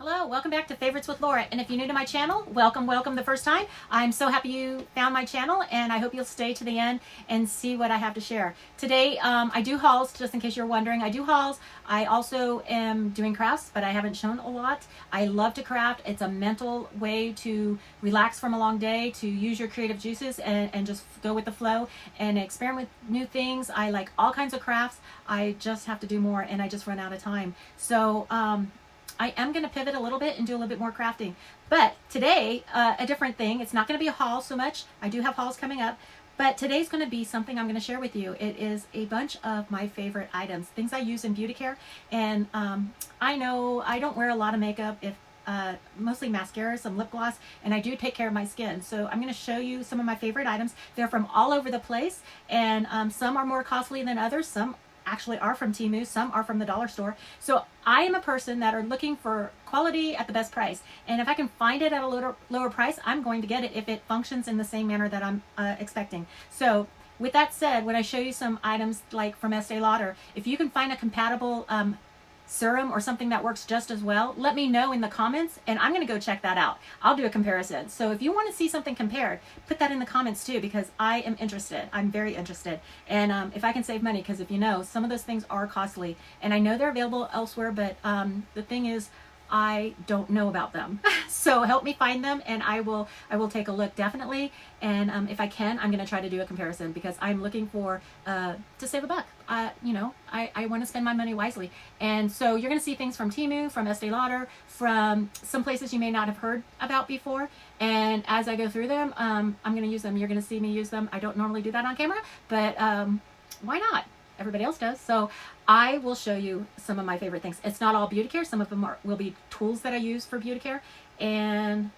Hello, welcome back to Favorites with Laura. And if you're new to my channel, welcome the first time. I'm so happy you found my channel, and I hope you'll stay to the end and see what I have to share. Today, I do hauls, just in case you're wondering. I do hauls. I also am doing crafts, but I haven't shown a lot. I love to craft. It's a mental way to relax from a long day, to use your creative juices and just go with the flow and experiment with new things. I like all kinds of crafts. I just have to do more, and I just run out of time. So, I am going to pivot a little bit and do a little bit more crafting. But today, a different thing. It's not going to be a haul so much. I do have hauls coming up. But today's going to be something I'm going to share with you. It is a bunch of my favorite items, things I use in beauty care. And I know I don't wear a lot of makeup, mostly mascara, some lip gloss, and I do take care of my skin. So I'm going to show you some of my favorite items. They're from all over the place, and some are more costly than others. Some actually are from Temu, some are from the dollar store. So I am a person that are looking for quality at the best price, and if I can find it at a lower price, I'm going to get it if it functions in the same manner that I'm expecting. So with that said, when I show you some items like from Estee Lauder, if you can find a compatible serum or something that works just as well, let me know in the comments, and I'm going to go check that out. I'll do a comparison. So if you want to see something compared, put that in the comments too, because I am interested. I'm very interested. And if I can save money, because if you know, some of those things are costly, and I know they're available elsewhere, but the thing is, I don't know about them. So help me find them, and I will take a look definitely. And if I can, I'm going to try to do a comparison, because I'm looking for to save a buck. You know, I want to spend my money wisely. And so you're going to see things from Temu, from Estee Lauder, from some places you may not have heard about before. And as I go through them, I'm going to use them. You're going to see me use them. I don't normally do that on camera, but why not? Everybody else does. So I will show you some of my favorite things. It's not all beauty care. Some of them will be tools that I use for beauty care. And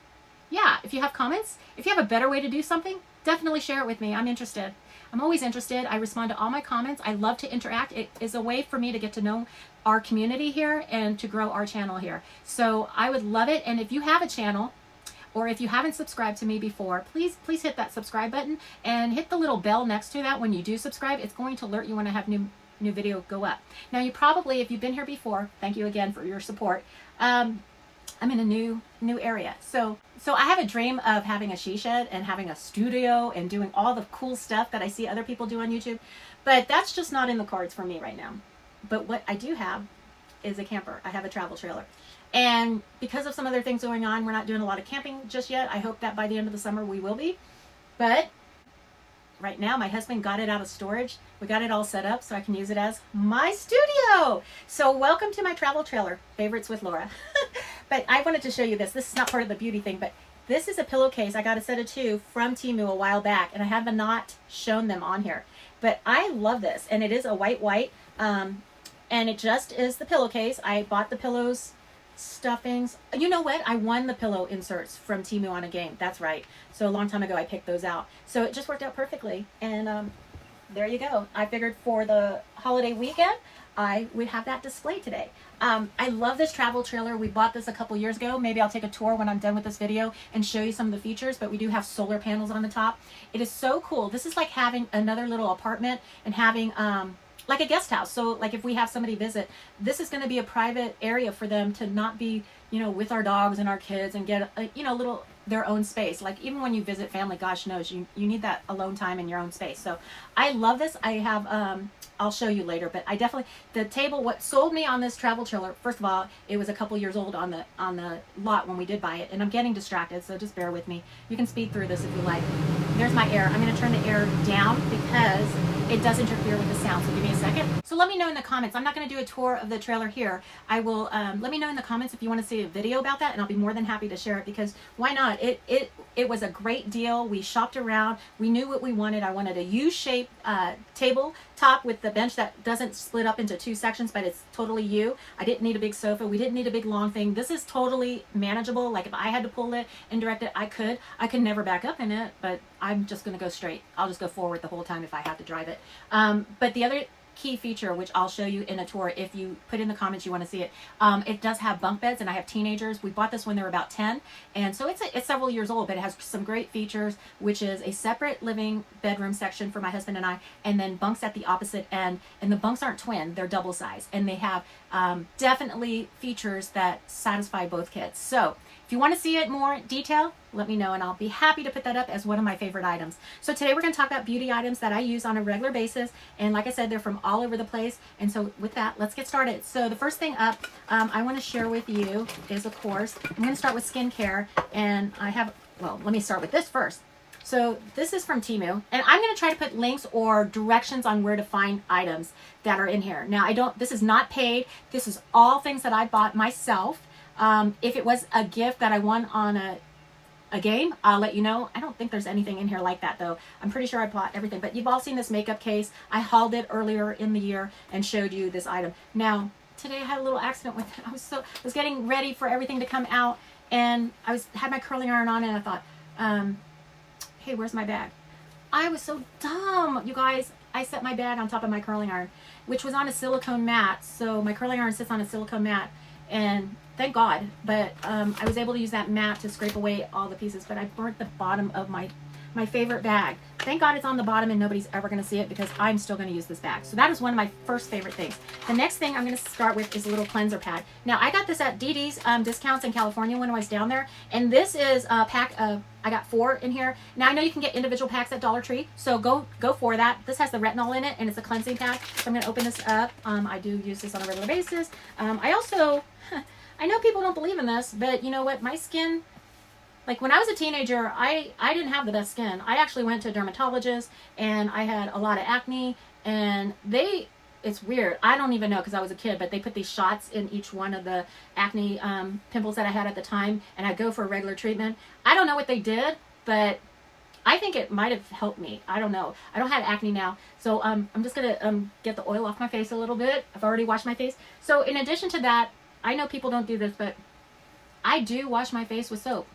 yeah, if you have comments, if you have a better way to do something, definitely share it with me. I'm interested. I'm always interested. I respond to all my comments. I love to interact. It is a way for me to get to know our community here and to grow our channel here. So I would love it. And if you have a channel, or if you haven't subscribed to me before, please hit that subscribe button and hit the little bell next to that. When you do subscribe, it's going to alert you when I have new video go up. Now, you probably, if you've been here before, thank you again for your support. I'm in a new area. So I have a dream of having a she shed and having a studio and doing all the cool stuff that I see other people do on YouTube. But that's just not in the cards for me right now. But what I do have is a camper. I have a travel trailer. And because of some other things going on, we're not doing a lot of camping just yet. I hope that by the end of the summer we will be. But right now, my husband got it out of storage. We got it all set up so I can use it as my studio. So welcome to my travel trailer, Favorites with Laura. But I wanted to show you this. This is not part of the beauty thing, but this is a pillowcase. I got a set of 2 from Temu a while back, and I have not shown them on here. But I love this, and it is a white, and it just is the pillowcase. I bought the pillows, stuffings. You know what? I won the pillow inserts from Temu on a game. That's right. So a long time ago, I picked those out. So it just worked out perfectly. And there you go. I figured for the holiday weekend, I would have that display today. I love this travel trailer. We bought this a couple years ago. Maybe I'll take a tour when I'm done with this video and show you some of the features, but we do have solar panels on the top. It is so cool. This is like having another little apartment and having like a guest house. So like if we have somebody visit, this is going to be a private area for them to not be, you know, with our dogs and our kids and get a, you know, little their own space. Like even when you visit family, gosh knows you need that alone time in your own space. So I love this. I have I'll show you later, but I definitely, the table, what sold me on this travel trailer, first of all, it was a couple years old on the lot when we did buy it, and I'm getting distracted, so just bear with me. You can speed through this if you like. There's my air. I'm going to turn the air down because it does interfere with the sound, so give me a second. So let me know in the comments. I'm not going to do a tour of the trailer here. I will, let me know in the comments if you want to see a video about that, and I'll be more than happy to share it, because why not? It was a great deal. We shopped around. We knew what we wanted. I wanted a U-shaped tabletop with the bench that doesn't split up into 2 sections, but it's totally U. I didn't need a big sofa. We didn't need a big long thing. This is totally manageable. Like if I had to pull it and direct it, I could. I could never back up in it, but I'm just going to go straight. I'll just go forward the whole time if I have to drive it. But the other key feature, which I'll show you in a tour if you put in the comments you want to see it. It does have bunk beds, and I have teenagers. We bought this when they were about 10, and so it's several years old, but it has some great features, which is a separate living bedroom section for my husband and I, and then bunks at the opposite end. And the bunks aren't twin, they're double size, and they have definitely features that satisfy both kids. So if you want to see it more detail, let me know, and I'll be happy to put that up as one of my favorite items. So today we're going to talk about beauty items that I use on a regular basis, and like I said, they're from all over the place. And so with that, let's get started. So the first thing up I want to share with you is, of course, I'm going to start with skincare, and I have, well, let me start with this first. So this is from Temu, and I'm going to try to put links or directions on where to find items that are in here. Now, this is not paid. This is all things that I bought myself. If it was a gift that I won on a game, I'll let you know. I don't think there's anything in here like that, though. I'm pretty sure I bought everything. But you've all seen this makeup case. I hauled it earlier in the year and showed you this item. Now, today I had a little accident with it. I was getting ready for everything to come out, and had my curling iron on, and I thought, hey, where's my bag? I was so dumb, you guys. I set my bag on top of my curling iron, which was on a silicone mat. So my curling iron sits on a silicone mat, and thank God, but I was able to use that mat to scrape away all the pieces, but I burnt the bottom of my favorite bag. Thank God it's on the bottom and nobody's ever going to see it, because I'm still going to use this bag. So that is one of my first favorite things. The next thing I'm going to start with is a little cleanser pad. Now, I got this at DD's discounts in California when I was down there, and this is a pack of, I got 4 in here. Now, I know you can get individual packs at Dollar Tree, so go for that. This has the retinol in it, and it's a cleansing pad. So I'm going to open this up. I do use this on a regular basis. I also... I know people don't believe in this, but you know what? My skin, like when I was a teenager, I didn't have the best skin. I actually went to a dermatologist, and I had a lot of acne, and it's weird. I don't even know, because I was a kid, but they put these shots in each one of the acne pimples that I had at the time, and I'd go for a regular treatment. I don't know what they did, but I think it might have helped me. I don't know. I don't have acne now. So I'm just going to get the oil off my face a little bit. I've already washed my face. So in addition to that, I know people don't do this, but I do wash my face with soap.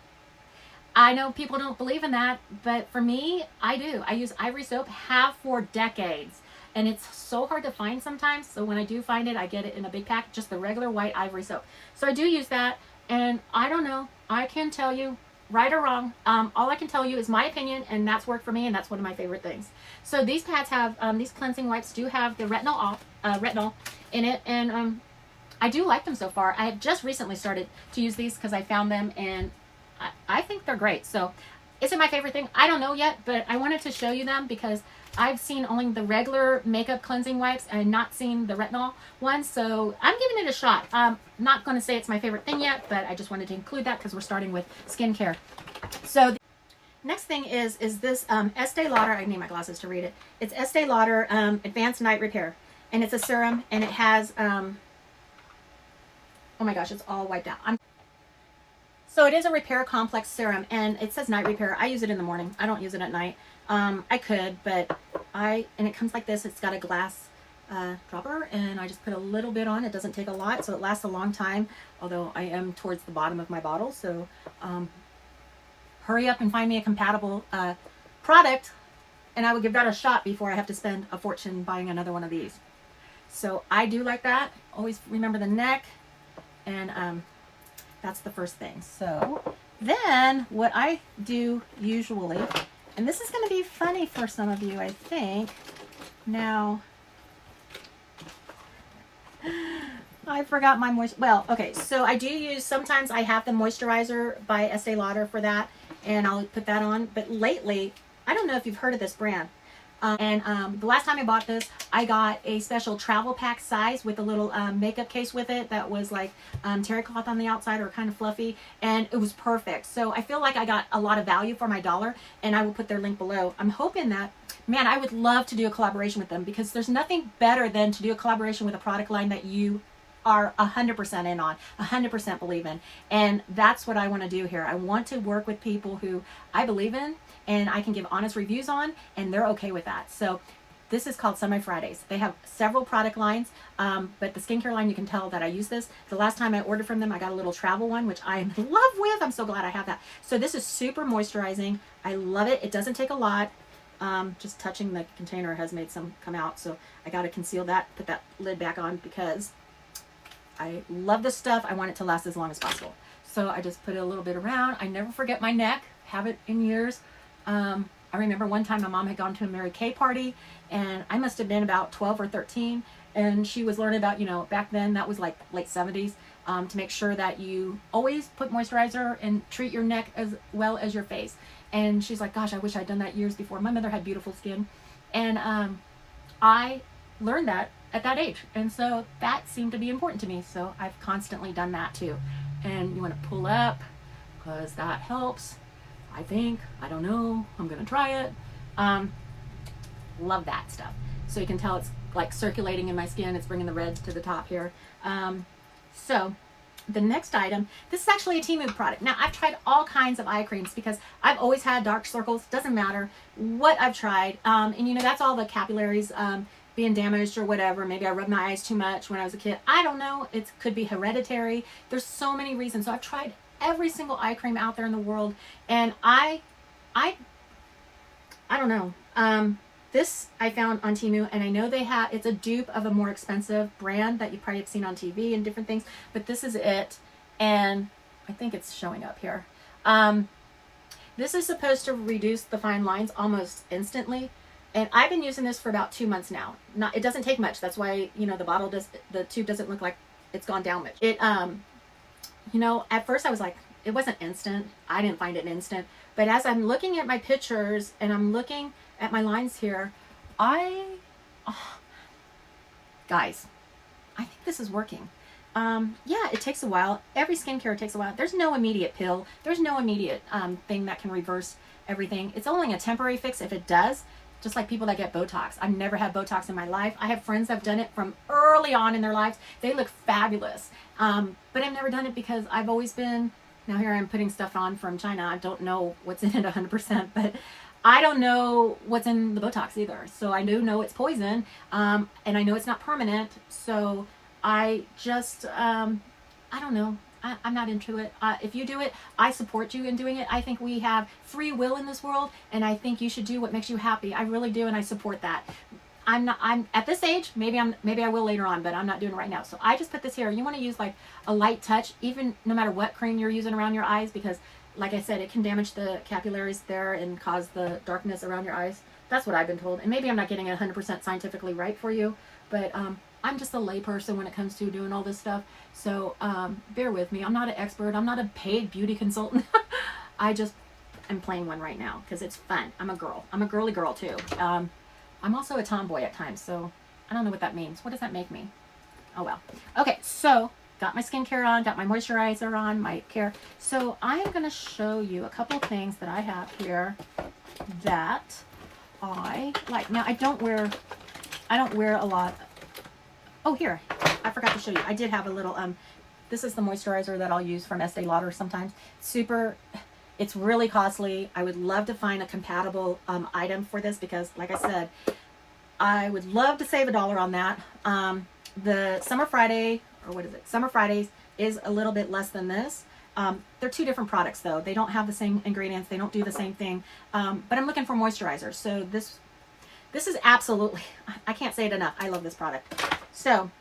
I know people don't believe in that, but for me, I do. I use Ivory soap, have for decades, and it's so hard to find sometimes. So when I do find it, I get it in a big pack, just the regular white Ivory soap. So I do use that, and I don't know. I can tell you, right or wrong, all I can tell you is my opinion, and that's worked for me, and that's one of my favorite things. So these pads have, these cleansing wipes do have the retinol in it, and I do like them so far. I have just recently started to use these because I found them, and I think they're great. So is it my favorite thing? I don't know yet, but I wanted to show you them because I've seen only the regular makeup cleansing wipes and not seen the retinol ones. So I'm giving it a shot. I'm not going to say it's my favorite thing yet, but I just wanted to include that because we're starting with skincare. So the next thing is this Estee Lauder. I need my glasses to read it. It's Estee Lauder Advanced Night Repair, and it's a serum, and it has... oh my gosh, it's all wiped out. So it is a repair complex serum, and it says night repair. I use it in the morning. I don't use it at night. I could, but and it comes like this. It's got a glass dropper, and I just put a little bit on. It doesn't take a lot, so it lasts a long time, although I am towards the bottom of my bottle. So hurry up and find me a compatible product, and I would give that a shot before I have to spend a fortune buying another one of these. So I do like that. Always remember the neck. And that's the first thing. So then what I do usually, and this is going to be funny for some of you, I think. Now, I forgot my well, okay, so I do use, sometimes I have the moisturizer by Estee Lauder for that, and I'll put that on. But lately, I don't know if you've heard of this brand. The last time I bought this, I got a special travel pack size with a little makeup case with it that was like terry cloth on the outside, or kind of fluffy, and it was perfect. So I feel like I got a lot of value for my $1, and I will put their link below. I'm hoping that, man, I would love to do a collaboration with them, because there's nothing better than to do a collaboration with a product line that you are 100% in on, 100% believe in. And that's what I want to do here. I want to work with people who I believe in and I can give honest reviews on, and they're okay with that. So this is called Semi Fridays. They have several product lines, but the skincare line, you can tell that I use this. The last time I ordered from them, I got a little travel one, which I am in love with. I'm so glad I have that. So this is super moisturizing. I love it. It doesn't take a lot. Just touching the container has made some come out, so I got to conceal that, put that lid back on, because I love this stuff. I want it to last as long as possible. So I just put it a little bit around. I never forget my neck, have it in years. I remember one time my mom had gone to a Mary Kay party, and I must have been about 12 or 13, and she was learning about, you know, back then, that was like late 70s, to make sure that you always put moisturizer and treat your neck as well as your face. And she's like, gosh, I wish I'd done that years before. My mother had beautiful skin, and I learned that at that age, and so that seemed to be important to me, so I've constantly done that too. And you want to pull up, because that helps, I think. I don't know, I'm gonna try it. Love that stuff. So you can tell it's like circulating in my skin. It's bringing the red to the top here. So the next item, this is actually a Temu product. Now, I've tried all kinds of eye creams because I've always had dark circles. Doesn't matter what I've tried. And you know, that's all the capillaries being damaged or whatever. Maybe I rubbed my eyes too much when I was a kid. I don't know. It could be hereditary. There's so many reasons. So I've tried every single eye cream out there in the world, and I don't know. This I found on Temu, and I know they have, it's a dupe of a more expensive brand that you probably have seen on TV and different things, but this is it, and I think it's showing up here. This is supposed to reduce the fine lines almost instantly, and I've been using this for about 2 months now. It doesn't take much. That's why, you know, the tube doesn't look like it's gone down much. It, you know, at first I was like, it wasn't instant. I didn't find it instant, but as I'm looking at my pictures and I'm looking at my lines here, guys, I think this is working. Yeah, it takes a while. Every skincare takes a while. There's no immediate pill. There's no immediate thing that can reverse everything. It's only a temporary fix if it does. Just like people that get Botox. I've never had Botox in my life. I have friends that have done it from early on in their lives. They look fabulous. But I've never done it because I've always been, now here I'm putting stuff on from China. I don't know what's in it 100%, but I don't know what's in the Botox either. So I do know it's poison, and I know it's not permanent. So I just, I don't know. I'm not into it. If you do it, I support you in doing it. I think we have free will in this world, and I think you should do what makes you happy. I really do, and I support that. I'm at this age, maybe I will later on, but I'm not doing it right now. So I just put this here. You want to use like a light touch, even no matter what cream you're using around your eyes, because like I said, it can damage the capillaries there and cause the darkness around your eyes. That's what I've been told. And maybe I'm not getting it 100% scientifically right for you, but I'm just a layperson when it comes to doing all this stuff. So bear with me. I'm not an expert. I'm not a paid beauty consultant. I just am playing one right now because it's fun. I'm a girl. I'm a girly girl too. I'm also a tomboy at times, so I don't know what that means. What does that make me? Oh well. Okay, so got my skincare on, got my moisturizer on, my care. So I'm going to show you a couple things that I have here that I like. Now I don't wear a lot. Oh, here, I forgot to show you. I did have a little, this is the moisturizer that I'll use from Estee Lauder sometimes. It's really costly. I would love to find a compatible item for this because, like I said, I would love to save $1 on that. The Summer Friday, or what is it? Summer Fridays is a little bit less than this. They're two different products though. They don't have the same ingredients. They don't do the same thing. But I'm looking for moisturizer. So this is absolutely, I can't say it enough. I love this product. So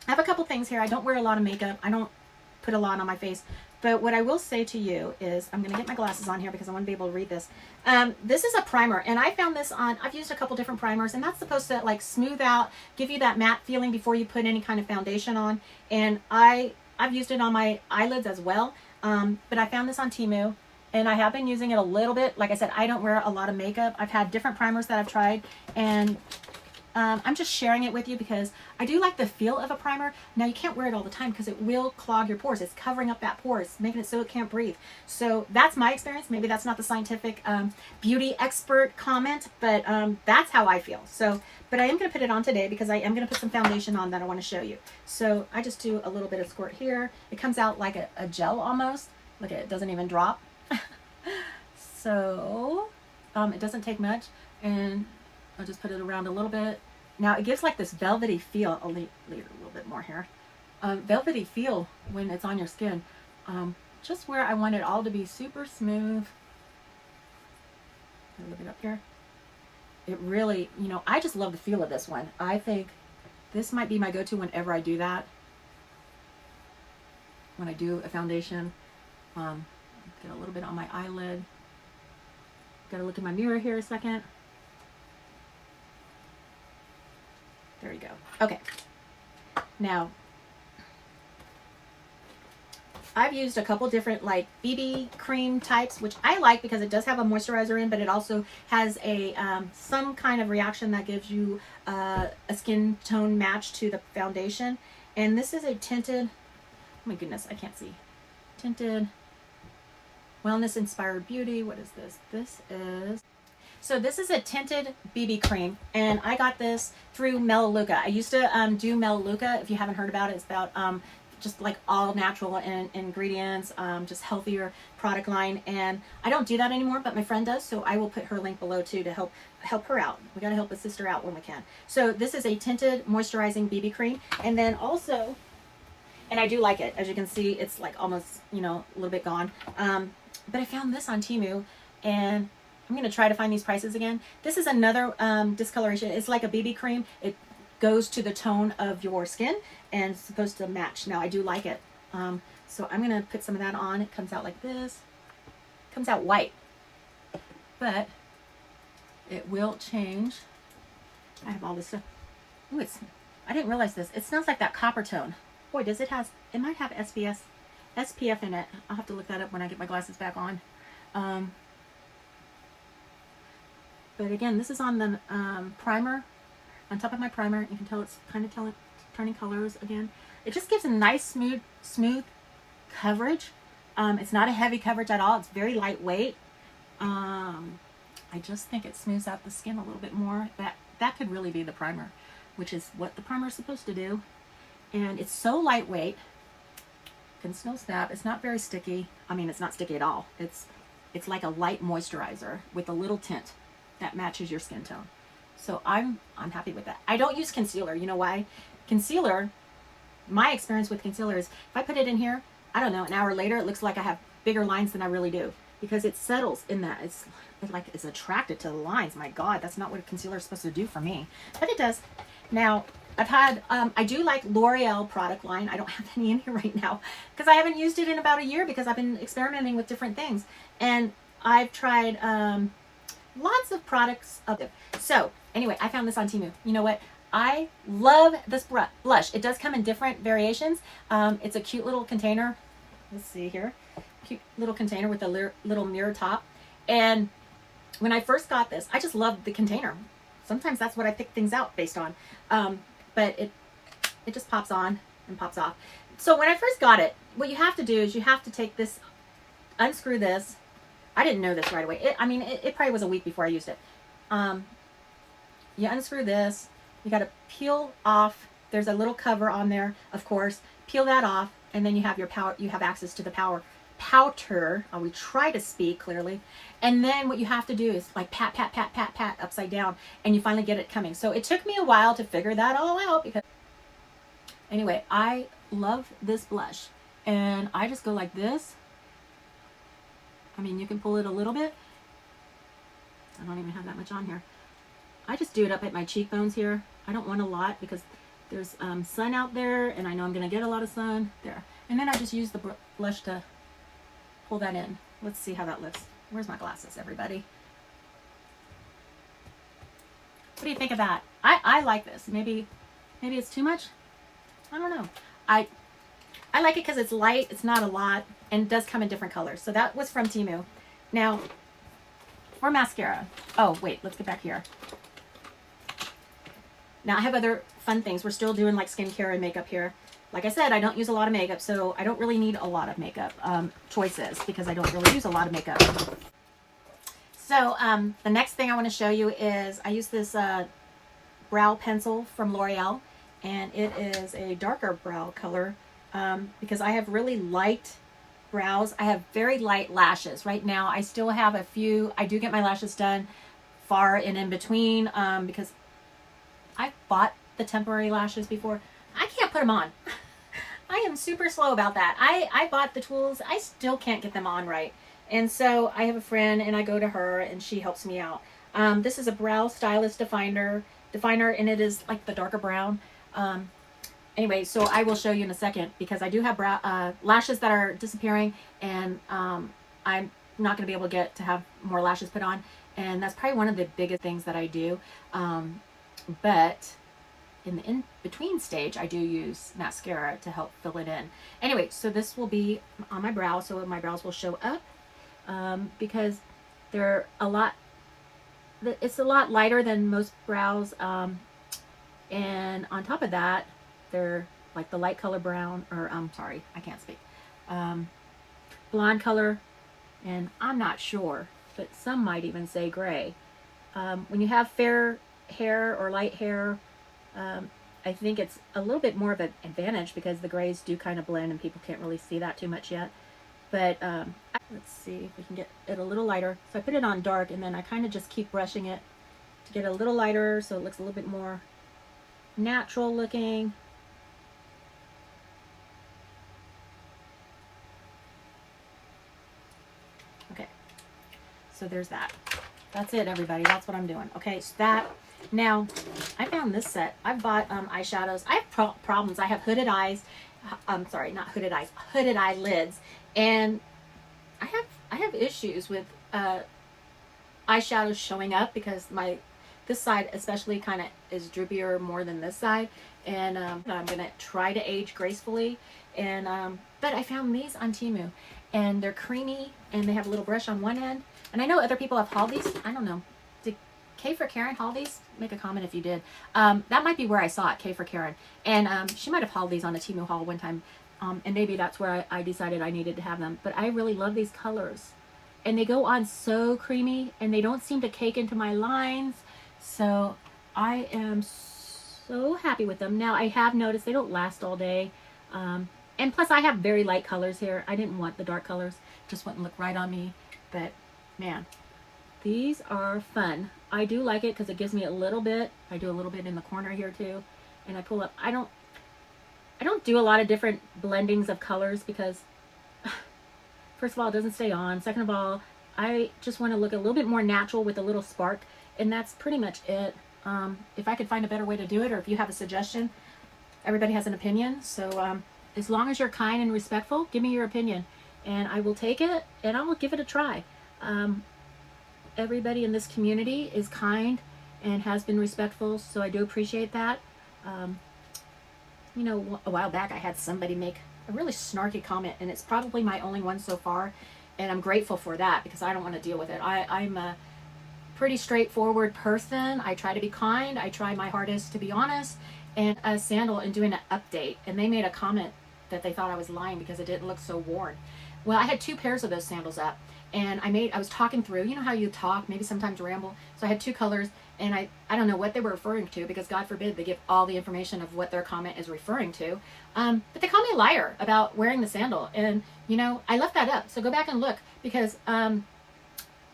I have a couple things here. I don't wear a lot of makeup. I don't put a lot on my face. But what I will say to you is, I'm going to get my glasses on here because I want to be able to read this. This is a primer, and I found this on, I've used a couple different primers, and that's supposed to like smooth out, give you that matte feeling before you put any kind of foundation on. And I've used it on my eyelids as well. But I found this on Temu, and I have been using it a little bit. Like I said, I don't wear a lot of makeup. I've had different primers that I've tried, and I'm just sharing it with you because I do like the feel of a primer. Now you can't wear it all the time because it will clog your pores. It's covering up that pores, making it so it can't breathe. So that's my experience. Maybe that's not the scientific beauty expert comment, but that's how I feel. So, but I am going to put it on today because I am going to put some foundation on that I want to show you. So I just do a little bit of squirt here. It comes out like a gel almost. Look at it, it doesn't even drop. So it doesn't take much, and I'll just put it around a little bit. Now it gives like this velvety feel. I'll leave it a little bit more here. Velvety feel when it's on your skin. Just where I want it all to be super smooth. A little bit up here. it really, you know, I just love the feel of this one. I think this might be my go-to whenever I do that. When I do a foundation, get a little bit on my eyelid. Gotta look in my mirror here a second. There you go. Okay. Now, I've used a couple different like BB cream types, which I like because it does have a moisturizer in, but it also has a some kind of reaction that gives you a skin tone match to the foundation. And this is a tinted, oh my goodness, I can't see. Tinted Wellness Inspired Beauty. What is this? This is a tinted BB cream, and I got this through Melaleuca. I used to do Melaleuca. If you haven't heard about it, it's about just like all natural ingredients, just healthier product line. And I don't do that anymore, but my friend does, so I will put her link below too to help her out. We got to help a sister out when we can. So this is a tinted moisturizing BB cream, and then also, and I do like it. As you can see, it's like almost, you know, a little bit gone. But I found this on Temu, and I'm going to try to find these prices again. This is another discoloration. It's like a BB cream. It goes to the tone of your skin and it's supposed to match. Now, I do like it. So I'm going to put some of that on. It comes out like this. It comes out white. But it will change. I have all this stuff. Ooh, I didn't realize this. It smells like that copper tone. Boy, does it might have SPF in it. I'll have to look that up when I get my glasses back on. But again, this is on the primer, on top of my primer. You can tell it's kind of turning colors again. It just gives a nice, smooth coverage. It's not a heavy coverage at all. It's very lightweight. I just think it smooths out the skin a little bit more. That could really be the primer, which is what the primer is supposed to do. And it's so lightweight. Can still snap. It's not very sticky. I mean, it's not sticky at all. It's like a light moisturizer with a little tint that matches your skin tone. So I'm happy with that. I don't use concealer. You know why? Concealer, my experience with concealer is if I put it in here, I don't know, an hour later, it looks like I have bigger lines than I really do because it settles in that. It's like it's attracted to the lines. My God, that's not what a concealer is supposed to do for me, but it does. Now, I've had, I do like L'Oreal product line. I don't have any in here right now because I haven't used it in about a year because I've been experimenting with different things. And I've tried lots of products of it. So anyway, I found this on Temu. You know what? I love this blush. It does come in different variations. It's a cute little container. Let's see here. Cute little container with a little mirror top. And when I first got this, I just loved the container. Sometimes that's what I pick things out based on. But it just pops on and pops off. So when I first got it, what you have to do is you have to take this, unscrew this. I didn't know this right away. It probably was a week before I used it. You unscrew this. You got to peel off. There's a little cover on there, of course. Peel that off, and then you have your powder. You have access to the powder. We try to speak clearly. And then what you have to do is like pat, pat, pat, pat, pat upside down, and you finally get it coming. So it took me a while to figure that all out because anyway, I love this blush. And I just go like this. I mean, you can pull it a little bit. I don't even have that much on here. I just do it up at my cheekbones here. I don't want a lot because there's sun out there and I know I'm going to get a lot of sun there. And then I just use the blush to pull that in. Let's see how that looks. Where's my glasses, everybody? What do you think of that? I like this. Maybe it's too much. I don't know. I like it because it's light. It's not a lot. And it does come in different colors. So that was from Temu. Now, for mascara. Oh, wait. Let's get back here. Now, I have other fun things. We're still doing like skincare and makeup here. Like I said, I don't use a lot of makeup, so I don't really need a lot of makeup choices because I don't really use a lot of makeup. So the next thing I want to show you is I use this brow pencil from L'Oreal, and it is a darker brow color because I have really light brows. I have very light lashes. Right now, I still have a few. I do get my lashes done far and in between because I bought the temporary lashes before. I can't put them on. I am super slow about that. I bought the tools. I still can't get them on right. And so I have a friend and I go to her and she helps me out. This is a brow stylist definer, and it is like the darker brown. Anyway, so I will show you in a second because I do have lashes that are disappearing, and I'm not going to be able to get to have more lashes put on, and that's probably one of the biggest things that I do. But in the in-between stage, I do use mascara to help fill it in. Anyway, so this will be on my brow, so my brows will show up because they're it's a lot lighter than most brows, and on top of that, they're like the light color brown, or sorry, I can't speak, blonde color, and I'm not sure, but some might even say gray. When you have fair hair or light hair, I think it's a little bit more of an advantage because the grays do kind of blend and people can't really see that too much yet. But let's see if we can get it a little lighter. So I put it on dark, and then I kind of just keep brushing it to get it a little lighter so it looks a little bit more natural looking. Okay, so there's that. That's it, everybody. That's what I'm doing. Okay, so that. Now, I found this set. I've bought eyeshadows. I have problems. I have hooded eyes. I'm sorry, not hooded eyes. Hooded eyelids, and I have issues with eyeshadows showing up because this side especially kind of is droopier more than this side, and I'm gonna try to age gracefully. And but I found these on Temu, and they're creamy, and they have a little brush on one end. And I know other people have hauled these. I don't know. Did K for Karen haul these? Make a comment if you did. That might be where I saw it, K for Karen. And she might have hauled these on a Temu haul one time. And maybe that's where I decided I needed to have them. But I really love these colors. And they go on so creamy, and they don't seem to cake into my lines. So I am so happy with them. Now, I have noticed they don't last all day. And plus, I have very light colors here. I didn't want the dark colors. Just wouldn't look right on me. But, man, these are fun. I do like it because it gives me a little bit. I do a little bit in the corner here, too. And I pull up. I don't do a lot of different blendings of colors because, first of all, it doesn't stay on. Second of all, I just want to look a little bit more natural with a little spark. And that's pretty much it. If I could find a better way to do it, or if you have a suggestion, everybody has an opinion. So as long as you're kind and respectful, give me your opinion. And I will take it, and I will give it a try. Everybody in this community is kind and has been respectful, so I do appreciate that. You know, a while back I had somebody make a really snarky comment, and it's probably my only one so far, and I'm grateful for that because I don't want to deal with it. I'm a pretty straightforward person. I try to be kind. I try my hardest to be honest. And a sandal and doing an update, and they made a comment that they thought I was lying because it didn't look so worn. Well, I had 2 pairs of those sandals up, and I was talking through, you know how you talk, maybe sometimes ramble. So I had 2 colors, and I don't know what they were referring to because God forbid they give all the information of what their comment is referring to. But they called me a liar about wearing the sandal, and you know, I left that up. So go back and look because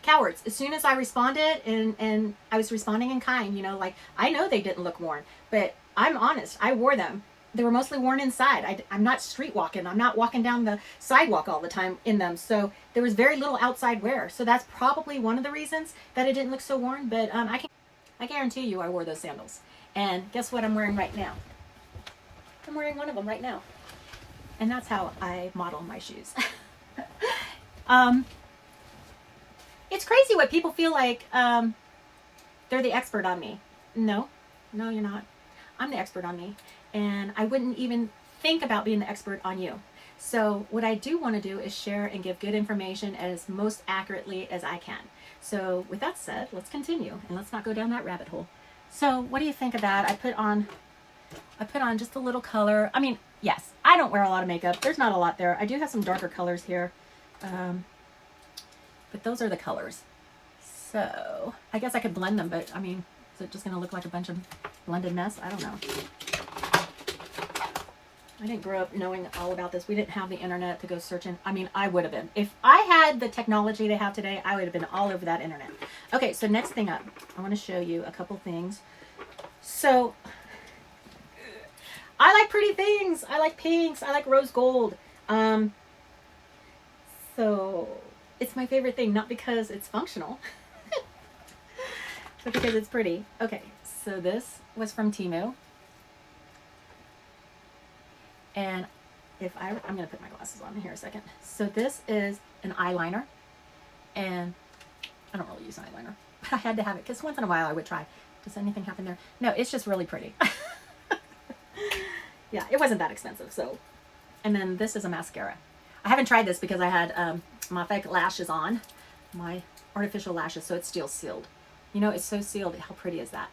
cowards. As soon as I responded, and I was responding in kind, you know, like I know they didn't look worn, but I'm honest. I wore them. They were mostly worn inside. I'm not street walking. I'm not walking down the sidewalk all the time in them. So there was very little outside wear. So that's probably one of the reasons that it didn't look so worn. But I guarantee you I wore those sandals. And guess what I'm wearing right now? I'm wearing one of them right now. And that's how I model my shoes. It's crazy what people feel like they're the expert on me. No, you're not. I'm the expert on me. And I wouldn't even think about being the expert on you. So what I do want to do is share and give good information as most accurately as I can. So with that said, let's continue and let's not go down that rabbit hole. So what do you think of that? I put on just a little color. I mean, yes, I don't wear a lot of makeup. There's not a lot there. I do have some darker colors here. But those are the colors. So I guess I could blend them, but I mean, is it just going to look like a bunch of blended mess? I don't know. I didn't grow up knowing all about this. We didn't have the internet to go searching. I mean, I would have been. If I had the technology they have today, I would have been all over that internet. Okay, so next thing up, I want to show you a couple things. So, I like pretty things. I like pinks. I like rose gold. So, it's my favorite thing, not because it's functional. but because it's pretty. Okay, so this was from Temu. And I'm going to put my glasses on here a second. So this is an eyeliner. And I don't really use eyeliner, but I had to have it because once in a while I would try. Does anything happen there? No, it's just really pretty. Yeah, it wasn't that expensive. So, and then this is a mascara. I haven't tried this because I had my fake lashes on, my artificial lashes, so it's still sealed. You know, it's so sealed. How pretty is that?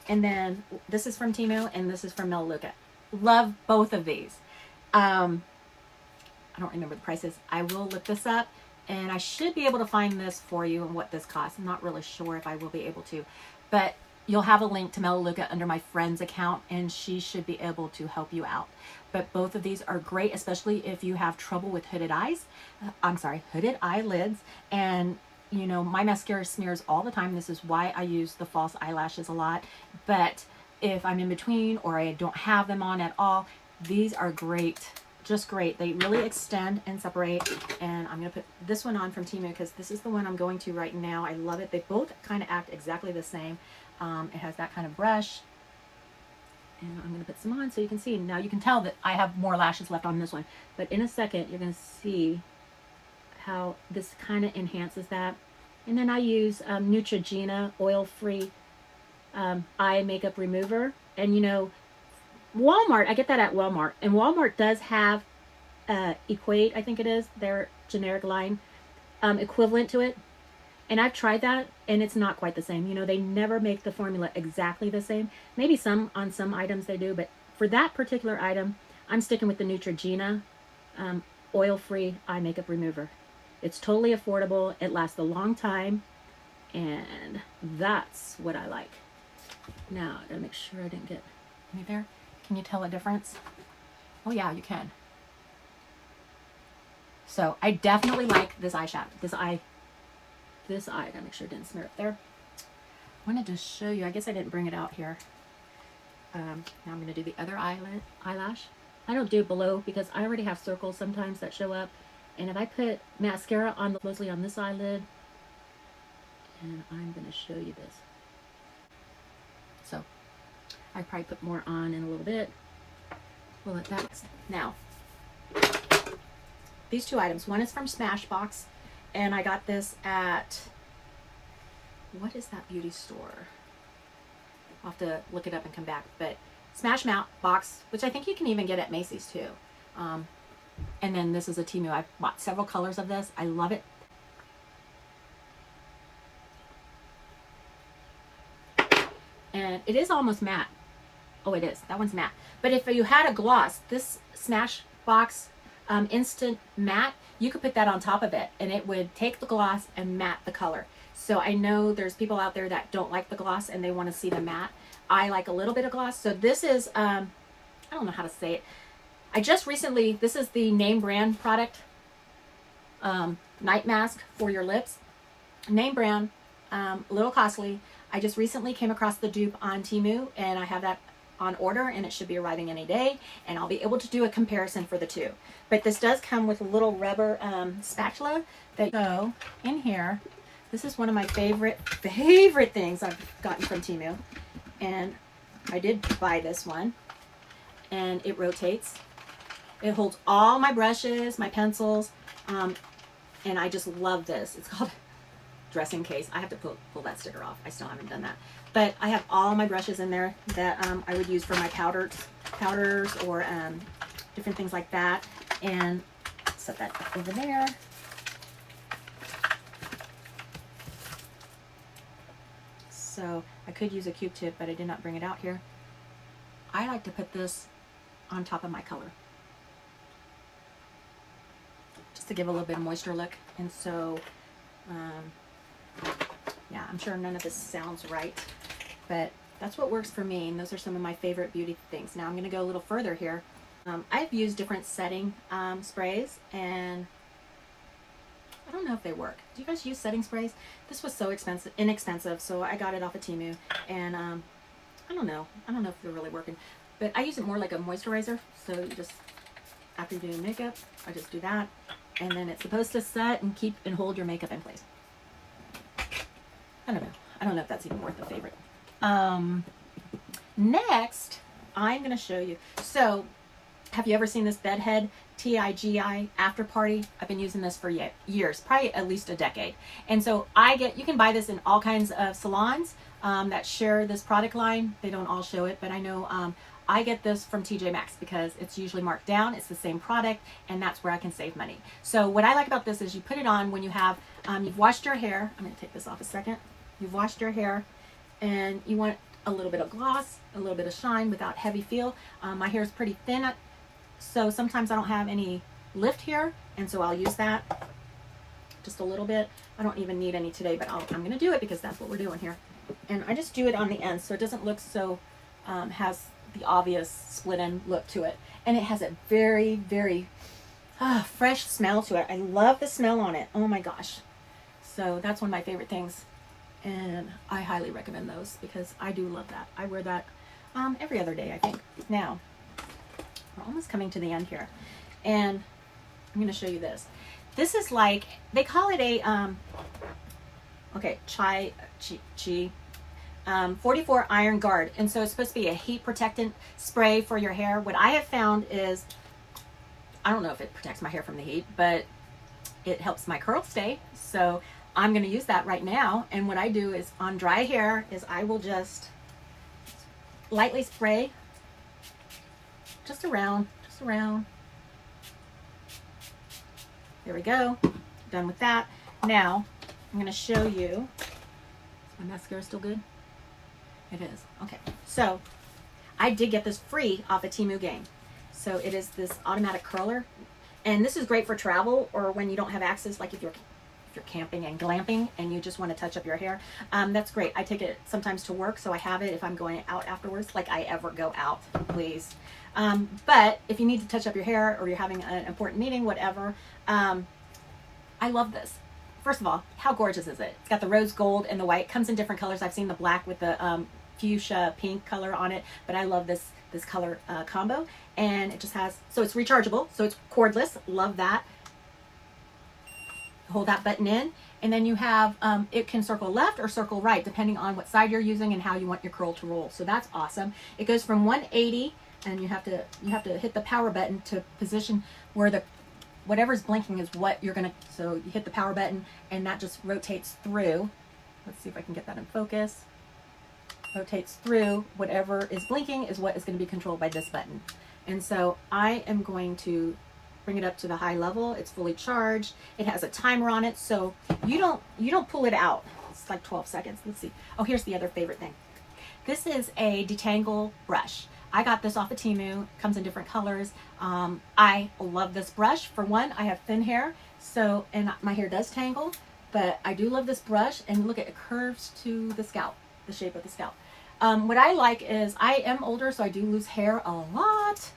And then this is from Temu, and this is from Melaleuca. Love both of these. I don't remember the prices. I will look this up, and I should be able to find this for you and what this costs. I'm not really sure if I will be able to, but you'll have a link to Melaleuca under my friend's account, and she should be able to help you out. But both of these are great, especially if you have trouble with hooded eyes. Hooded eyelids. And, you know, my mascara smears all the time. This is why I use the false eyelashes a lot. But if I'm in between or I don't have them on at all, these are great. Just great. They really extend and separate. And I'm going to put this one on from Temu because this is the one I'm going to right now. I love it. They both kind of act exactly the same. It has that kind of brush. And I'm going to put some on so you can see. Now you can tell that I have more lashes left on this one. But in a second, you're going to see how this kind of enhances that. And then I use Neutrogena oil-free eye makeup remover. And you know, Walmart, I get that at Walmart. And Walmart does have Equate, I think it is, their generic line, equivalent to it. And I've tried that, and it's not quite the same. You know, they never make the formula exactly the same. Maybe on some items they do, but for that particular item, I'm sticking with the Neutrogena oil-free eye makeup remover. It's totally affordable. It lasts a long time, and that's what I like. Now, I gotta make sure I didn't get any there. Can you tell a difference? Oh yeah, you can. So I definitely like this eyeshadow. This eye, I gotta make sure it didn't smear up there. I wanted to show you, I guess I didn't bring it out here. Now I'm gonna do the other eyelash. I don't do it below because I already have circles sometimes that show up. And if I put mascara on mostly on this eyelid, and I'm gonna show you this. So I probably put more on in a little bit. We'll let that. Now, these two items. One is from Smashbox, and I got this at, what is that beauty store? I'll have to look it up and come back. But Smashbox, which I think you can even get at Macy's too. And then this is a Temu. I've bought several colors of this. I love it. And it is almost matte. Oh, it is. That one's matte. But if you had a gloss, this Smashbox Instant Matte, you could put that on top of it, and it would take the gloss and matte the color. So I know there's people out there that don't like the gloss and they want to see the matte. I like a little bit of gloss. So this is, I don't know how to say it. I just recently, this is the name brand product, night mask for your lips. Name brand, a little costly. I just recently came across the dupe on Temu, and I have that on order, and it should be arriving any day, and I'll be able to do a comparison for the two. But this does come with a little rubber spatula that go in here. This is one of my favorite things I've gotten from Temu, and I did buy this one, and it rotates. It holds all my brushes, my pencils, and I just love this. It's called dressing case. I have to pull that sticker off. I still haven't done that. But I have all my brushes in there that I would use for my powders or different things like that. And set that over there. So I could use a Q-tip, but I did not bring it out here. I like to put this on top of my color, just to give a little bit of moisture look. And so, yeah, I'm sure none of this sounds right, but that's what works for me, and those are some of my favorite beauty things. Now I'm going to go a little further here. I've used different setting sprays, and I don't know if they work. Do you guys use setting sprays? This was so inexpensive, so I got it off of Temu, and I don't know if they're really working, but I use it more like a moisturizer. So you just, after you do makeup, I just do that, and then it's supposed to set and keep and hold your makeup in place. I don't know. I don't know if that's even worth a favorite. Next, I'm going to show you. So, have you ever seen this bedhead TIGI after party? I've been using this for years, probably at least a decade. And so you can buy this in all kinds of salons that share this product line. They don't all show it, but I know I get this from TJ Maxx because it's usually marked down. It's the same product, and that's where I can save money. So what I like about this is you put it on when you have, you've washed your hair. I'm going to take this off a second. You've washed your hair, and you want a little bit of gloss, a little bit of shine without heavy feel. My hair is pretty thin, so sometimes I don't have any lift here, and so I'll use that just a little bit. I don't even need any today, but I'm going to do it because that's what we're doing here. And I just do it on the end so it doesn't look so, has the obvious split end look to it. And it has a very, very fresh smell to it. I love the smell on it. Oh my gosh. So that's one of my favorite things. And I highly recommend those because I do love that. I wear that every other day, I think. Now, we're almost coming to the end here. And I'm going to show you this. This is like, they call it a, Chi 44 Iron Guard. And so it's supposed to be a heat protectant spray for your hair. What I have found is, I don't know if it protects my hair from the heat, but it helps my curls stay. So I'm going to use that right now. And what I do is on dry hair is I will just lightly spray just around. There we go. Done with that. Now I'm going to show you. Is my mascara still good? It is. Okay. So I did get this free off a Temu game. So it is this automatic curler. And this is great for travel or when you don't have access, like if you're camping and glamping and you just want to touch up your hair. That's great. I take it sometimes to work, so I have it if I'm going out afterwards, like I ever go out, please. But if you need to touch up your hair or you're having an important meeting, whatever, I love this. First of all, how gorgeous is it? It's got the rose gold and the white. Comes in different colors. I've seen the black with the fuchsia pink color on it, but I love this color combo. And it just has, so it's rechargeable, so it's cordless. Love that. Hold that button in, and then you have, it can circle left or circle right, depending on what side you're using and how you want your curl to roll. So that's awesome. It goes from 180, and you have to hit the power button to position where whatever's blinking is what you're gonna, so you hit the power button, and that just rotates through. Let's see if I can get that in focus. Rotates through, whatever is blinking is what is gonna be controlled by this button. And so I am going to bring it up to the high level. It's fully charged. It has a timer on it, so you don't pull it out. It's like 12 seconds. Let's see. Oh, here's the other favorite thing. This is a detangle brush. I got this off of Temu. Comes in different colors. I love this brush. For one, I have thin hair, so and my hair does tangle, but I do love this brush. And look, it curves to the scalp, the shape of the scalp. What I like is I am older, so I do lose hair a lot,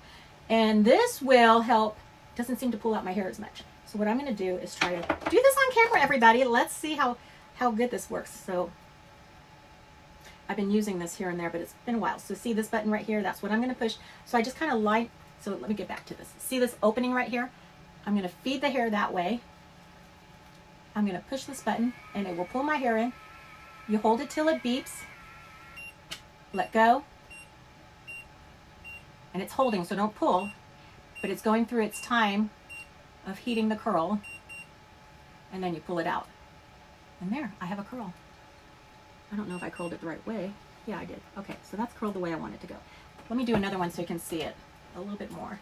and this will help. Doesn't seem to pull out my hair as much. So what I'm going to do is try to do this on camera, everybody. Let's see how good this works. So I've been using this here and there, but it's been a while. So see this button right here? That's what I'm going to push. So I just kind of light. So let me get back to this. See this opening right here? I'm going to feed the hair that way. I'm going to push this button, and it will pull my hair in. You hold it till it beeps. Let go. And it's holding, so don't pull. But it's going through its time of heating the curl, and then you pull it out. And there, I have a curl. I don't know if I curled it the right way. Yeah, I did. Okay, so that's curled the way I want it to go. Let me do another one so you can see it a little bit more.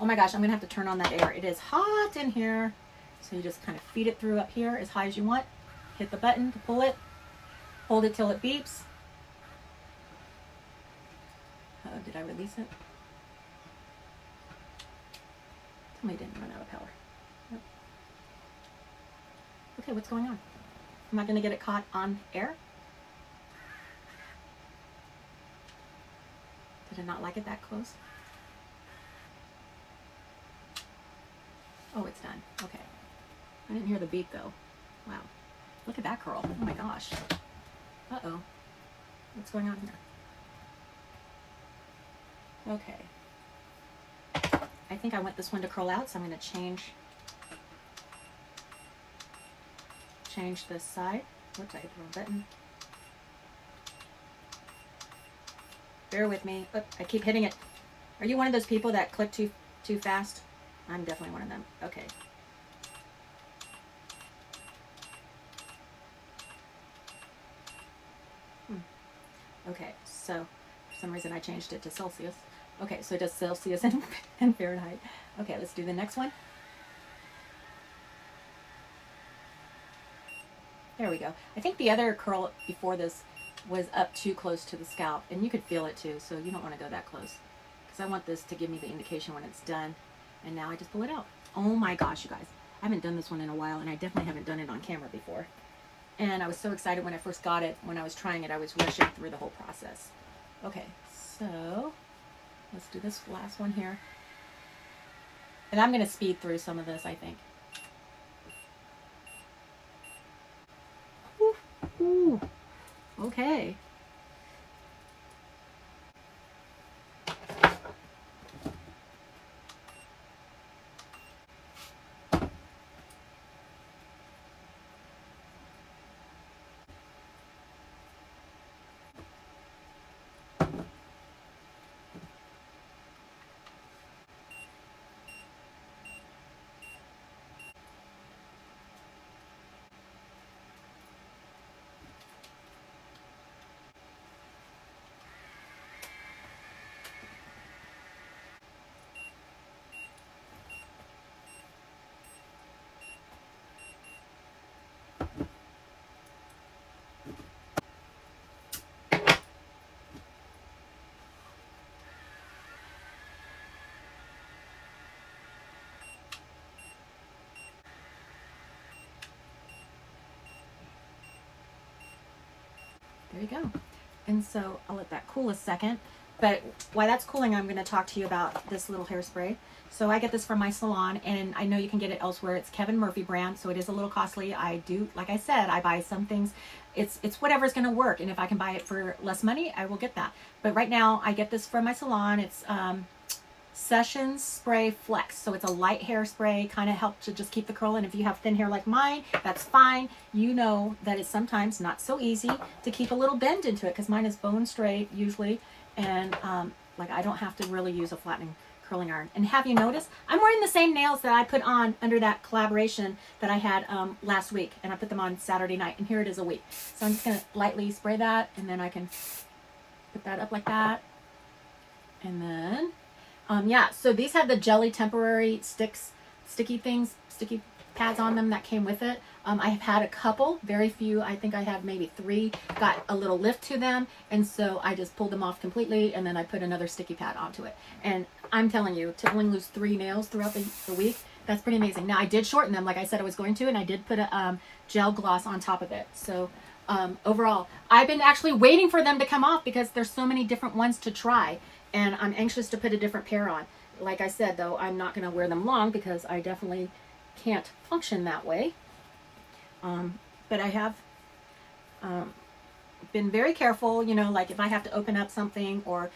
Oh my gosh, I'm gonna have to turn on that air. It is hot in here. So you just kind of feed it through up here as high as you want. Hit the button to pull it. Hold it till it beeps. Did I release it? I didn't run out of power. Nope. Okay, what's going on? Am I going to get it caught on air? Did I not like it that close? Oh, it's done. Okay. I didn't hear the beep though. Wow. Look at that curl. Oh my gosh. Uh-oh. What's going on here? Okay. I think I want this one to curl out, so I'm going to change this side. Whoops, I hit the wrong button. bear with me. Oh, I keep hitting it. Are you one of those people that click too fast? I'm definitely one of them. Okay. Okay, so for some reason I changed it to Celsius. Okay, so it does Celsius and Fahrenheit. Okay, let's do the next one. There we go. I think the other curl before this was up too close to the scalp, and you could feel it too, so you don't want to go that close. Because I want this to give me the indication when it's done. And now I just pull it out. Oh my gosh, you guys. I haven't done this one in a while, and I definitely haven't done it on camera before. And I was so excited when I first got it. When I was trying it, I was rushing through the whole process. Okay, so let's do this last one here. And I'm going to speed through some of this, I think. Ooh, ooh. Okay. There you go. And so I'll let that cool a second. But while that's cooling, I'm going to talk to you about this little hairspray. So I get this from my salon, and I know you can get it elsewhere. It's Kevin Murphy brand, so it is a little costly. I do, like I said, I buy some things. It's whatever's going to work, and if I can buy it for less money, I will get that. But right now, I get this from my salon. It's Sessions Spray Flex. So it's a light hairspray, kind of helps to just keep the curl in. If you have thin hair like mine, that's fine. You know that it's sometimes not so easy to keep a little bend into it, because mine is bone straight usually, and like I don't have to really use a flattening curling iron. And have you noticed I'm wearing the same nails that I put on under that collaboration that I had last week, and I put them on Saturday night, and here it is a week. So I'm just going to lightly spray that, and then I can put that up like that, and then yeah, so these have the jelly temporary sticky pads on them that came with it. I have had a couple, very few. I think I have maybe 3, got a little lift to them. And so I just pulled them off completely, and then I put another sticky pad onto it. And I'm telling you, to only lose 3 nails throughout the week, that's pretty amazing. Now I did shorten them like I said I was going to, and I did put a gel gloss on top of it. So overall, I've been actually waiting for them to come off because there's so many different ones to try. And I'm anxious to put a different pair on. Like I said, though, I'm not going to wear them long because I definitely can't function that way. But I have been very careful, you know, like if I have to open up something or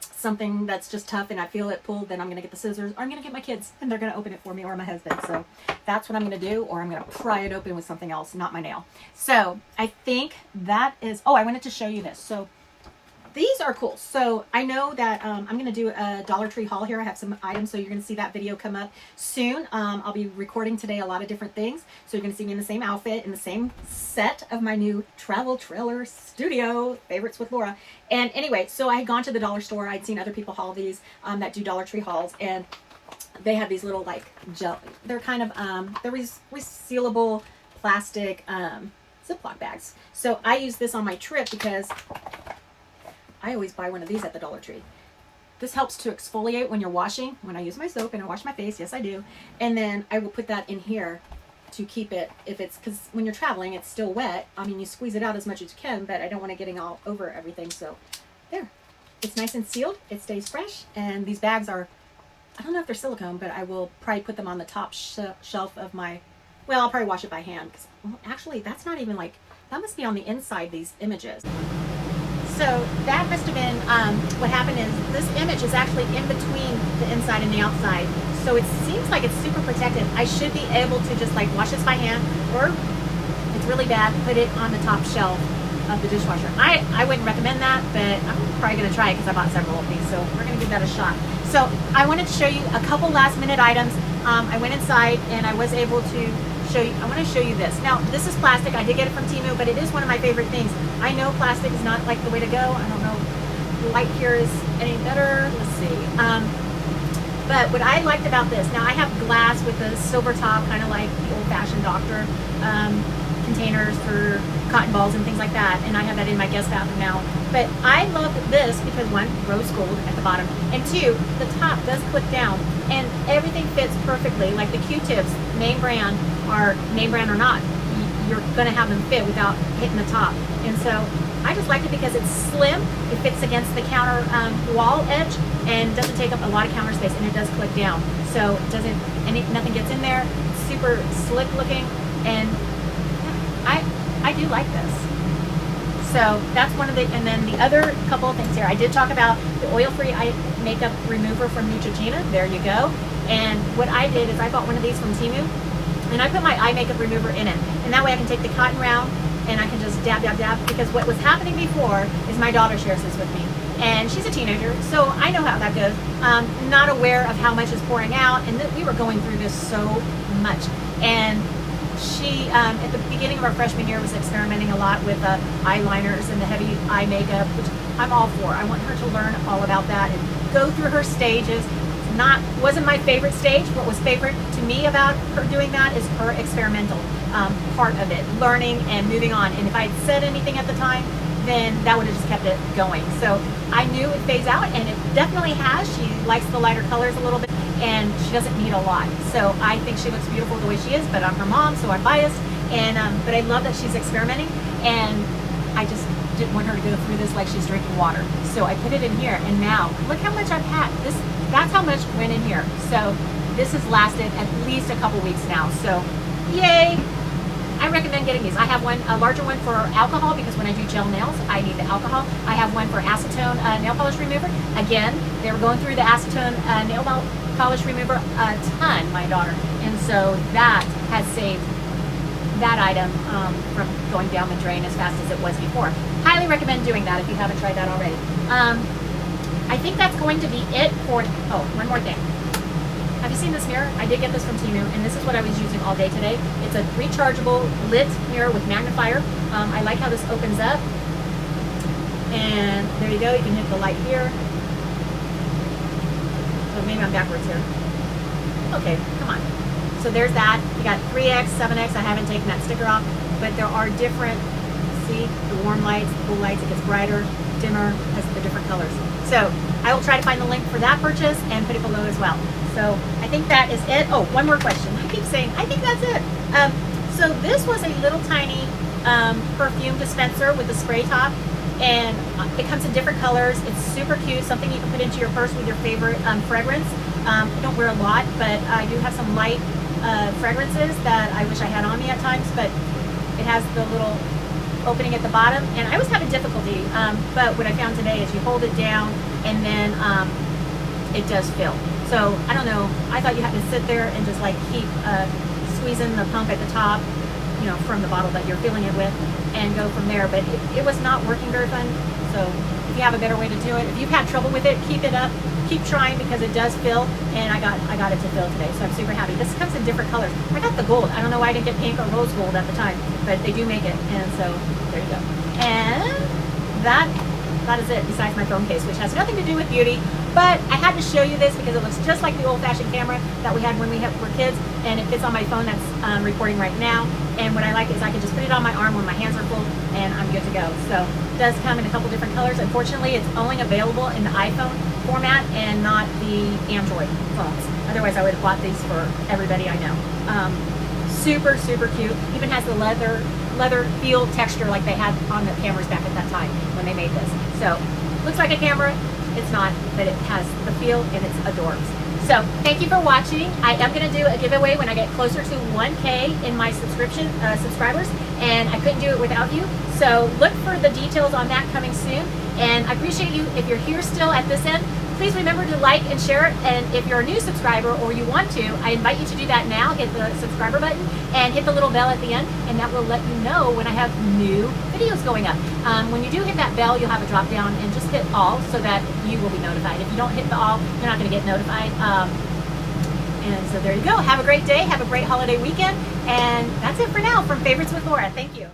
something that's just tough and I feel it pulled, then I'm going to get the scissors, or I'm going to get my kids and they're going to open it for me, or my husband. So that's what I'm going to do, or I'm going to pry it open with something else, not my nail. So I think that is, oh, I wanted to show you this. So these are cool. So I know that I'm going to do a Dollar Tree haul here. I have some items, so you're going to see that video come up soon. I'll be recording today a lot of different things. So you're going to see me in the same outfit, in the same set of my new travel trailer studio, Favorites with Laura. And anyway, so I had gone to the dollar store. I'd seen other people haul these that do Dollar Tree hauls, and they have these little like gel. They're kind of they're resealable plastic Ziploc bags. So I use this on my trip because I always buy one of these at the Dollar Tree. This helps to exfoliate when you're washing. When I use my soap and I wash my face, yes I do. And then I will put that in here to keep it, if it's, because when you're traveling, it's still wet. I mean, you squeeze it out as much as you can, but I don't want it getting all over everything. So there, it's nice and sealed. It stays fresh. And these bags are, I don't know if they're silicone, but I will probably put them on the top shelf of my, well, I'll probably wash it by hand. Well, actually, that's not even like, that must be on the inside, these images. So that must have been, what happened is this image is actually in between the inside and the outside. So it seems like it's super protected. I should be able to just like wash this by hand, or if it's really bad, put it on the top shelf of the dishwasher. I wouldn't recommend that, but I'm probably going to try it because I bought several of these, so we're going to give that a shot. So I wanted to show you a couple last minute items. I went inside and I was able to show you, I want to show you this. Now, this is plastic. I did get it from Temu, but it is one of my favorite things. I know plastic is not like the way to go. I don't know if the light here is any better. Let's see. But what I liked about this, now I have glass with a silver top, kind of like the old-fashioned doctor containers for cotton balls and things like that, and I have that in my guest bathroom now. But I love this because one, rose gold at the bottom, and two, the top does clip down, and everything fits perfectly. Like the Q-tips, name brand or not, you're going to have them fit without hitting the top. And so I just like it because it's slim, it fits against the counter wall edge, and doesn't take up a lot of counter space, and it does clip down. So it doesn't, nothing gets in there. It's super slick looking, and I do like this. So that's one of the, and then the other couple of things here. I did talk about the oil-free eye makeup remover from Neutrogena. There you go. And what I did is I bought one of these from Temu, and I put my eye makeup remover in it. And that way I can take the cotton round and I can just dab, dab, dab. Because what was happening before is my daughter shares this with me. And she's a teenager, so I know how that goes. Not aware of how much is pouring out, and we were going through this so much. And she, at the beginning of our freshman year, was experimenting a lot with eyeliners and the heavy eye makeup, which I'm all for. I want her to learn all about that and go through her stages. Wasn't my favorite stage. What was favorite to me about her doing that is her experimental part of it, learning and moving on. And if I had said anything at the time, then that would have just kept it going. So I knew it phase out, and it definitely has. She likes the lighter colors a little bit, and she doesn't need a lot. So I think she looks beautiful the way she is, but I'm her mom, so I'm biased. And but I love that she's experimenting, and I just didn't want her to go through this like she's drinking water. So I put it in here, and now look how much I've had. That's how much went in here. So this has lasted at least a couple weeks now. So yay! I recommend getting these. I have one, a larger one for alcohol, because when I do gel nails, I need the alcohol. I have one for acetone nail polish remover. Again, they were going through the acetone nail polish remover a ton, my daughter. And so that has saved that item from going down the drain as fast as it was before. Highly recommend doing that if you haven't tried that already. I think that's going to be it for, oh, one more thing. Have you seen this mirror? I did get this from Temu, and this is what I was using all day today. It's a rechargeable lit mirror with magnifier. I like how this opens up. And there you go, you can hit the light here. So maybe I'm backwards here. Okay, come on. So there's that. You got 3X, 7X. I haven't taken that sticker off, but there are different, see, the warm lights, the cool lights, it gets brighter, dimmer, has the different colors. So I will try to find the link for that purchase and put it below as well. So I think that is it. Oh, one more question. I keep saying, I think that's it. So this was a little tiny perfume dispenser with a spray top, and it comes in different colors. It's super cute, something you can put into your purse with your favorite fragrance. I don't wear a lot, but I do have some light fragrances that I wish I had on me at times, but it has the little opening at the bottom, and I was having difficulty, but what I found today is you hold it down and then it does fill. So I don't know, I thought you had to sit there and just like keep squeezing the pump at the top, you know, from the bottle that you're filling it with, and go from there, but it was not working very fun. So if you have a better way to do it, if you've had trouble with it, keep it up, keep trying, because it does fill, and I got it to fill today, so I'm super happy. This comes in different colors. I got the gold. I don't know why I didn't get pink or rose gold at the time, but they do make it, and so there you go. And that is it, besides my phone case, which has nothing to do with beauty, but I had to show you this because it looks just like the old-fashioned camera that we had when we were kids, and it fits on my phone that's recording right now. And what I like is I can just put it on my arm when my hands are full, and I'm good to go. So it does come in a couple different colors. Unfortunately, it's only available in the iPhone format and not the Android phones. Otherwise, I would have bought these for everybody I know. Super, super cute. Even has the leather feel texture like they had on the cameras back at that time when they made this. So looks like a camera. It's not, but it has the feel, and it's adorbs. So thank you for watching. I am going to do a giveaway when I get closer to 1K in my subscribers, and I couldn't do it without you. So look for the details on that coming soon. And I appreciate you. If you're here still at this end, Please remember to like and share it, and if you're a new subscriber or you want to, I invite you to do that now. Hit the subscriber button and hit the little bell at the end, and that will let you know when I have new videos going up. When you do hit that bell, you'll have a drop down, and just hit all so that you will be notified. If you don't hit the all, you're not going to get notified. And so there you go. Have a great day. Have a great holiday weekend. And that's it for now from Favorites with Laura. Thank you.